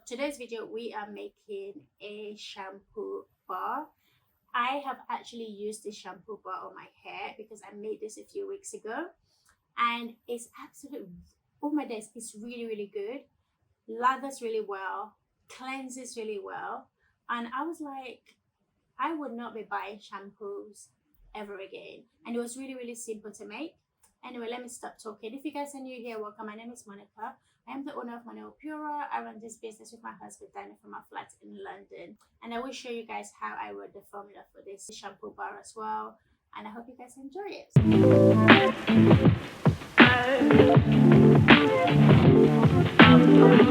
today's video we are making a shampoo bar. I have actually used this shampoo bar on my hair because I made this a few weeks ago, and it's absolutely, oh my days, it's really good. Lathers really well, cleanses really well, and I was like, I would not be buying shampoos ever again. And it was really simple to make. Anyway, let me stop talking. If you guys are new here, welcome. My name is Monica. I am the owner of Purist. I run this business with my husband Danny from our flat in London, and I will show you guys how I wrote the formula for this shampoo bar as well, and I hope you guys enjoy it.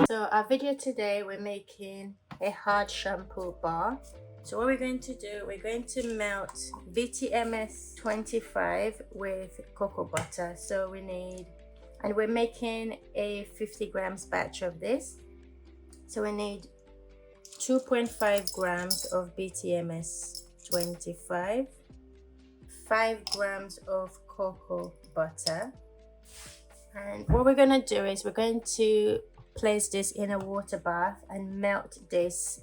So our video today, we're making a hard shampoo bar. So what we're going to do, we're going to melt VTMS 25 with cocoa butter. So we need, and we're making a 50 grams batch of this. So we need 2.5 grams of VTMS 25, 5 grams of cocoa butter. And what we're going to do is we're going to place this in a water bath and melt this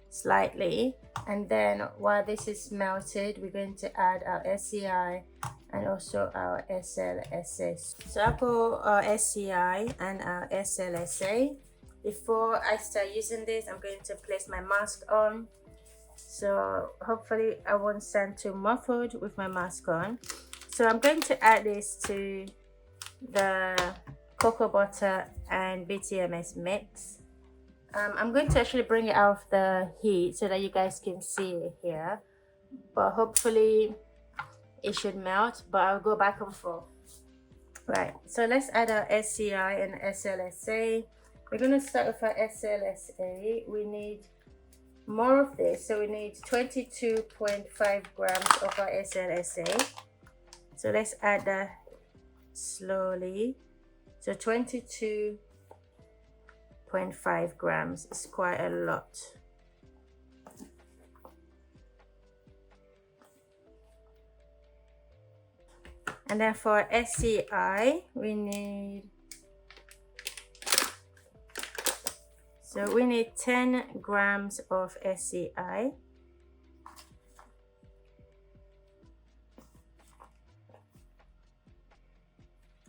slightly, and then while this is melted, we're going to add our SCI and also our SLSA. So I've got our SCI and our SLSA. Before I start using this, I'm going to place my mask on, so hopefully I won't sound too muffled with my mask on. So I'm going to add this to the cocoa butter and VTMS mix. I'm going to actually bring it out of the heat so that you guys can see it here, but hopefully it should melt, but I'll go back and forth. Right, so let's add our SCI and SLSA. We're going to start with our SLSA. We need more of this, so we need 22.5 grams of our SLSA. So let's add that slowly. So 22.5 grams is quite a lot. And then for SCI, we need 10 grams of SCI.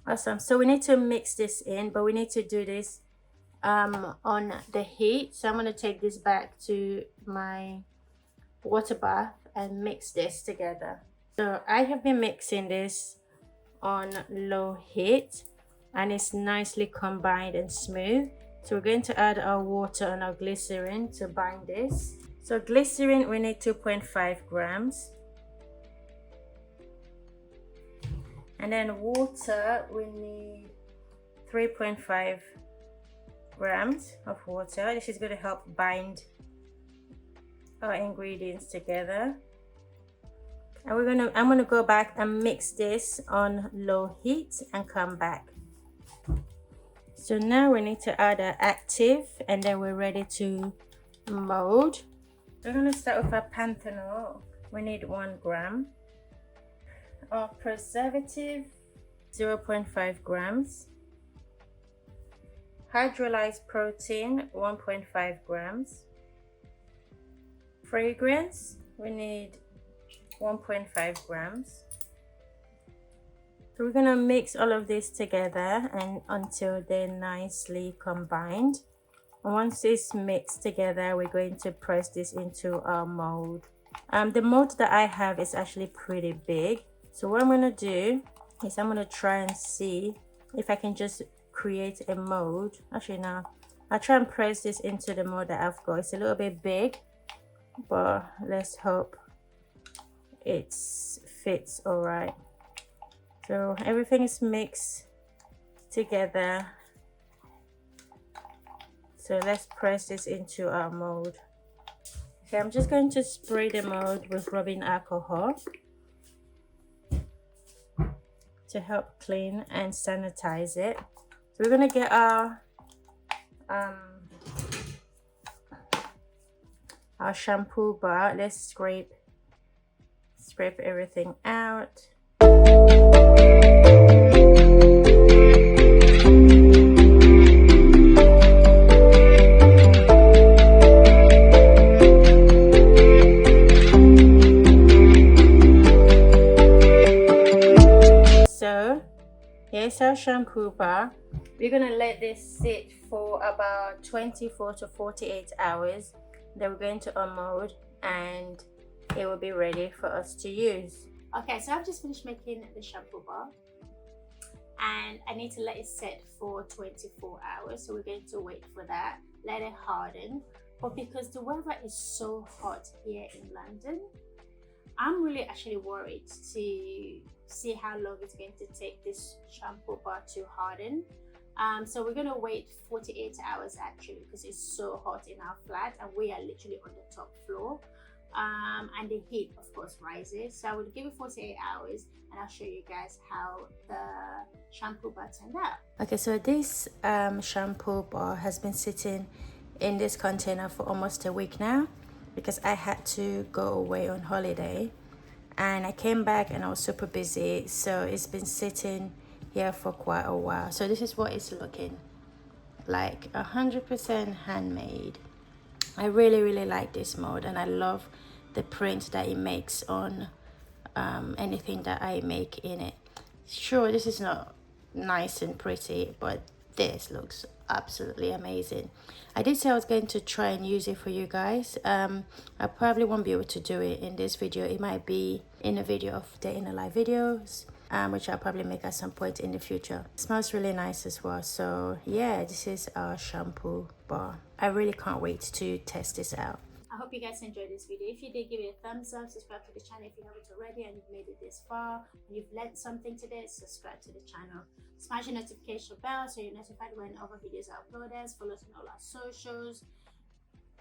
Awesome. So we need to mix this in, but we need to do this on the heat. So I'm going to take this back to my water bath and mix this together. So I have been mixing this on low heat, and it's nicely combined and smooth. So we're going to add our water and our glycerin to bind this. So glycerin, we need 2.5 grams. And then water, we need 3.5 grams of water. This is going to help bind our ingredients together. And I'm gonna go back and mix this on low heat and come back. So now we need to add our active, and then we're ready to mold. We're gonna start with our panthenol. We need 1 gram. Our preservative, 0.5 grams. Hydrolyzed protein, 1.5 grams. Fragrance, we need 1.5 grams. So we're gonna mix all of this together and until they're nicely combined. And once it's mixed together, we're going to press this into our mold. The mold that I have is actually pretty big. So what I'm gonna do is I'm gonna try and see if I can just create a mold. Actually, no, I'll try and press this into the mold that I've got. It's a little bit big, but let's hope it fits all right. So everything is mixed together. So let's press this into our mold. Okay, I'm just going to spray the mold with rubbing alcohol to help clean and sanitize it. So we're gonna get our shampoo bar. Let's scrape everything out. it's our shampoo bar. We're gonna let this sit for about 24 to 48 hours. Then we're going to unmold and it will be ready for us to use. Okay, so I've just finished making the shampoo bar and I need to let it set for 24 hours. So we're going to wait for that, let it harden. But because the weather is so hot here in London, I'm really actually worried to see how long it's going to take this shampoo bar to harden. So we're gonna wait 48 hours actually, because it's so hot in our flat and we are literally on the top floor. And the heat of course rises. So I will give it 48 hours and I'll show you guys how the shampoo bar turned out. Okay, so this shampoo bar has been sitting in this container for almost a week now, because I had to go away on holiday and I came back and I was super busy, so it's been sitting here for quite a while. So this is what it's looking like, 100% handmade. I really like this mold and I love the print that it makes on anything that I make in it. Sure, this is not nice and pretty, but this looks absolutely amazing. I did say I was going to try and use it for you guys. I probably won't be able to do it in this video. It might be in a video of the inner life videos, which I'll probably make at some point in the future. It smells really nice as well. So yeah, this is our shampoo bar. I really can't wait to test this out. I hope you guys enjoyed this video. If you did, give it a thumbs up, subscribe to the channel if you haven't already and you've made it this far and you've learned something today. Subscribe to the channel, smash the notification bell so you're notified when other videos are uploaded. Follow us on all our socials,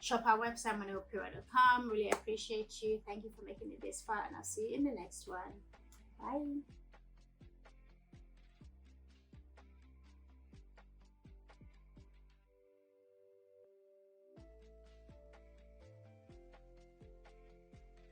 shop our website manuelpura.com. Really appreciate you. Thank you for making it this far and I'll see you in the next one. Bye.